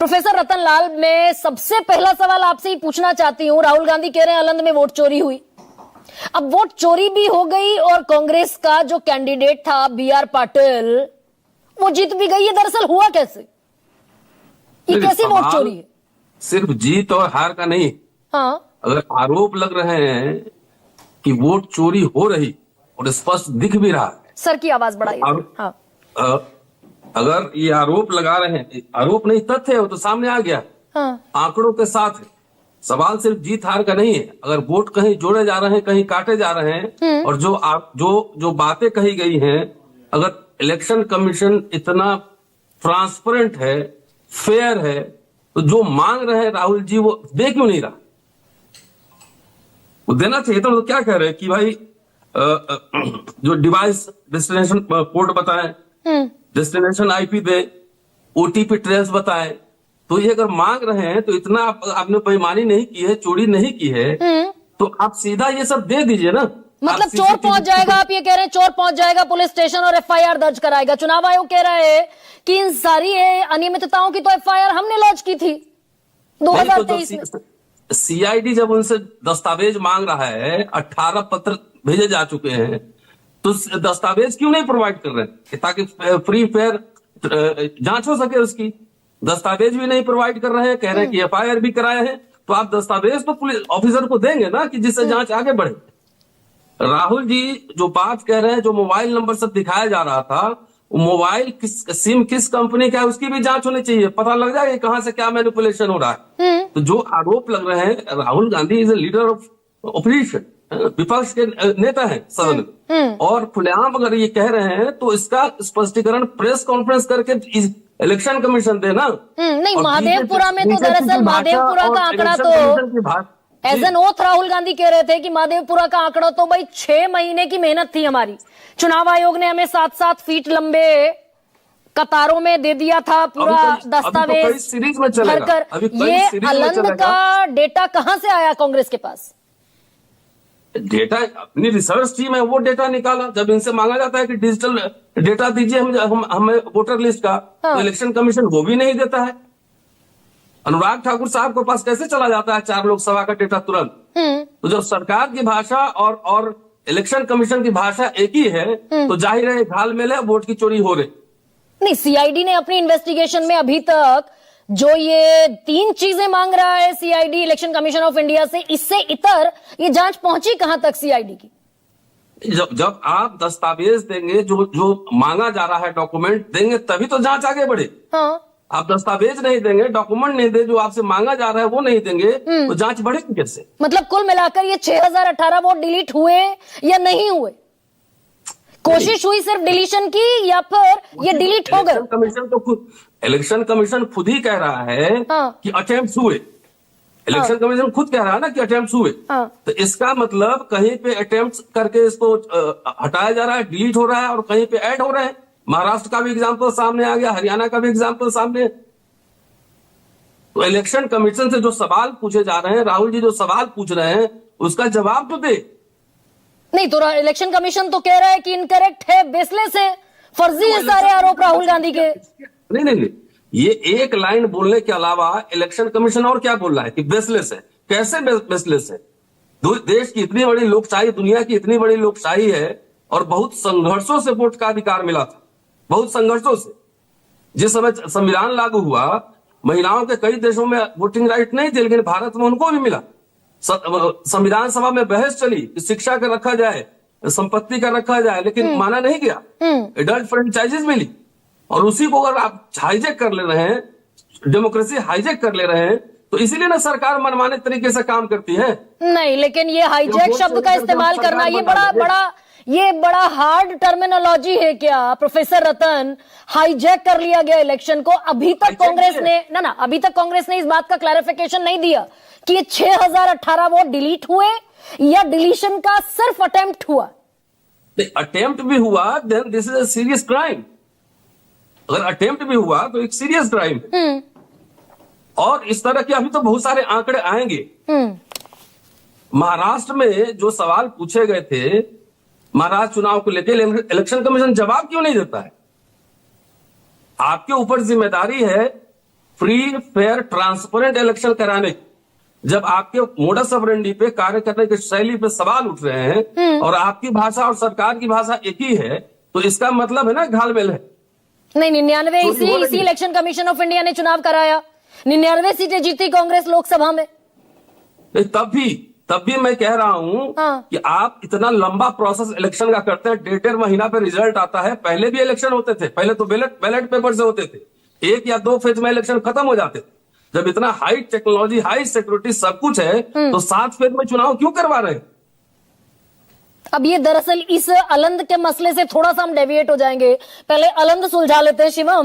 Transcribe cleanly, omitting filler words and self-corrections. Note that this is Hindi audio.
प्रोफेसर रतन लाल, मैं सबसे पहला सवाल आपसे ही पूछना चाहती हूं। राहुल गांधी कह रहे हैं अलंद में वोट चोरी हुई। अब वोट चोरी भी हो गई और कांग्रेस का जो कैंडिडेट था BR पाटिल वो जीत भी गई है। दरअसल हुआ कैसे? ये कैसी वोट चोरी है? सिर्फ जीत और हार का नहीं। हाँ, अगर आरोप लग रहे हैं कि वोट चोरी हो रही और स्पष्ट दिख भी रहा है। सर की आवाज बढ़ाइए। हाँ, अगर ये आरोप लगा रहे हैं, आरोप नहीं तथ्य है, वो तो सामने आ गया। हाँ, आंकड़ों के साथ है। सवाल सिर्फ जीत हार का नहीं है। अगर वोट कहीं जोड़े जा रहे हैं, कहीं काटे जा रहे हैं, और जो बातें कही गई हैं, अगर इलेक्शन कमीशन इतना ट्रांसपेरेंट है, फेयर है, तो जो मांग रहे हैं राहुल जी वो दे क्यों नहीं रहा? वो देना चाहिए। तो क्या कह रहे हैं कि भाई जो डिवाइस डेस्टिनेशन पोर्ट बताएं, डेस्टिनेशन IP दे, OTP ट्रेस बताएं। तो ये अगर मांग रहे हैं तो इतना आपने बेईमानी नहीं की है, चोरी नहीं की है, तो आप सीधा ये सब दे दीजिए ना। मतलब चोर पहुंच जाएगा, आप ये कह रहे हैं चोर पहुंच जाएगा पुलिस स्टेशन और FIR दर्ज कराएगा। चुनाव आयोग कह रहा है कि इन सारी अनियमितताओं की तो FIR हमने लॉन्च की थी 2023 में। CID जब उनसे दस्तावेज मांग रहा है, 18 पत्र भेजे जा चुके हैं, तो दस्तावेज क्यों नहीं प्रोवाइड कर रहे हैं ताकि फ्री फेयर जांच हो सके उसकी? दस्तावेज भी नहीं प्रोवाइड कर रहे हैं, कह रहे हैं कि FIR भी कराए हैं। तो आप दस्तावेज तो पुलिस ऑफिसर को देंगे ना, कि जिससे जांच आगे बढ़े। राहुल जी जो बात कह रहे हैं, जो मोबाइल नंबर सब दिखाया जा रहा था, वो मोबाइल सिम किस कंपनी का है उसकी भी जांच होनी चाहिए। पता लग जाएगा कहां से क्या मैनिपुलेशन हो रहा है। तो जो आरोप लग रहे हैं, Rahul Gandhi is a leader of opposition, विपक्ष के नेता हैं सदन में, और खुलेआम अगर ये कह रहे हैं तो इसका स्पष्टीकरण प्रेस कॉन्फ्रेंस करके इलेक्शन कमीशन देना। नहीं, महादेवपुरा में तो दरअसल महादेवपुरा का आंकड़ा तो as an oath Rahul Gandhi कह रहे थे कि महादेवपुरा का आंकड़ा तो भाई 6 महीने की मेहनत थी हमारी। चुनाव आयोग ने हमें 7-7 फीट लंबे कतारों में दे दिया था पूरा दस्तावेज भरकर। ये अलंद का डेटा कहां से आया कांग्रेस के पास? डेटा अपनी रिसर्च टीम है, वो डेटा निकाला। जब इनसे मांगा जाता है कि डिजिटल डेटा दीजिए हमें वोटर लिस्ट का, तो इलेक्शन कमीशन वो भी नहीं देता है। अनुराग ठाकुर साहब के पास कैसे चला जाता है 4 लोकसभा का डेटा तुरंत? तो जब सरकार की भाषा और इलेक्शन कमीशन की भाषा एक ही है, तो जाहिर है घालमेल है, वोट की चोरी हो रही। नहीं, CID ने अपनी इन्वेस्टिगेशन में अभी तक जो ये 3 चीजें मांग रहा है CID, election commission of India से, इससे इतर ये जांच पहुंची कहां तक CID की? जब आप दस्तावेज देंगे, जो मांगा जा रहा है डॉक्यूमेंट देंगे, तभी तो जांच आगे बढ़े। हाँ, आप दस्तावेज नहीं देंगे, डॉक्यूमेंट नहीं दे, जो आपसे मांगा जा रहा है वो नहीं देंगे, तो जांच बढ़ेगी कैसे? मतलब कुल मिलाकर ये 6018 वोट डिलीट हुए या नहीं हुए? कोशिश हुई सिर्फ डिलीशन की या फिर ये डिलीट हो गए? इलेक्शन कमीशन खुद ही कह रहा है कि अटेम्प्ट हुए। इलेक्शन कमीशन खुद कह रहा है ना कि अटेम्प्ट हुए। तो इसका मतलब कहीं पे अटेम्प्ट करके इसको हटाया जा रहा है, डिलीट हो रहा है, और कहीं पे ऐड हो रहे हैं। महाराष्ट्र का भी एग्जाम्पल सामने आ गया, हरियाणा का भी एग्जाम्पल सामने। तो इलेक्शन कमीशन से जो सवाल पूछे जा रहे हैं, राहुल जी जो सवाल पूछ रहे हैं, उसका जवाब तो दे। नहीं तो इलेक्शन कमीशन तो कह रहा है कि इनकरेक्ट है, बेसलेस है, फर्जी है सारे आरोप राहुल गांधी के। नहीं, ये एक लाइन बोलने के अलावा इलेक्शन कमीशन और क्या बोल रहा है कि बेसलेस है? कैसे बेसलेस है? देश की इतनी बड़ी लोकशाही, दुनिया की इतनी बड़ी लोकशाही है, और बहुत संघर्षों से वोट का अधिकार मिला था, बहुत संघर्षों से। जिस समय संविधान लागू हुआ, महिलाओं के कई देशों में वोटिंग राइट नहीं थे, लेकिन भारत में उनको भी मिला। संविधान सभा में बहस चली कि शिक्षा का रखा जाए, संपत्ति का रखा जाए, लेकिन माना नहीं गया। एडल्ट फ्रेंचाइजेस मिली, और उसी को अगर आप हाईजेक कर ले रहे हैं, डेमोक्रेसी हाईजेक कर ले रहे हैं, तो इसीलिए ना सरकार मनमाने तरीके से काम करती है। नहीं, लेकिन ये हाईजेक शब्द का इस्तेमाल करना ये बड़ा हार्ड टर्मिनोलॉजी है क्या प्रोफेसर रतन? हाईजैक कर लिया गया इलेक्शन को। अभी तक कांग्रेस ने इस बात का क्लैरिफिकेशन नहीं दिया कि ये 6018 वोट डिलीट हुए या डिलीशन का सिर्फ अटेम्प्ट हुआ। अटेम्प्ट भी हुआ, then this is a serious crime. अगर अटेम्प्ट भी हुआ तो एक सीरियस क्राइम है। और इस तरह के अभी तो बहुत सारे आंकड़े आएंगे। महाराष्ट्र में जो सवाल पूछे गए थे महाराष्ट्र चुनाव को लेकर, इलेक्शन कमीशन जवाब क्यों नहीं देता है? आपके ऊपर जिम्मेदारी है फ्री फेयर ट्रांसपेरेंट इलेक्शन कराने, जब आपके मोडस ऑपरेंडी पे, कार्य करने की शैली पे सवाल उठ रहे हैं और आपकी भाषा और सरकार की भाषा एक ही है, तो इसका मतलब है ना घालमेल है। नहीं, 99 चोरी हो रही इसी है। इलेक्शन कमीशन ऑफ इंडिया ने चुनाव कराया, 99 सीटें जीती कांग्रेस लोकसभा में। तब भी मैं कह रहा हूं हाँ। कि आप इतना लंबा प्रोसेस इलेक्शन का करते हैं, 1.5 महीना पे रिजल्ट आता है। पहले भी इलेक्शन होते थे, पहले तो बैलेट पेपर से होते थे, 1 या 2 फेज में इलेक्शन खत्म हो जाते थे। जब इतना हाई टेक्नोलॉजी, हाई सिक्योरिटी सब कुछ है, तो 7 फेज में चुनाव क्यों करवा रहे हैं? अब ये दरअसल इस अलंद के मसले से थोड़ा सा हम डेविएट हो जाएंगे, पहले अलंद सुलझा लेते हैं शिवम।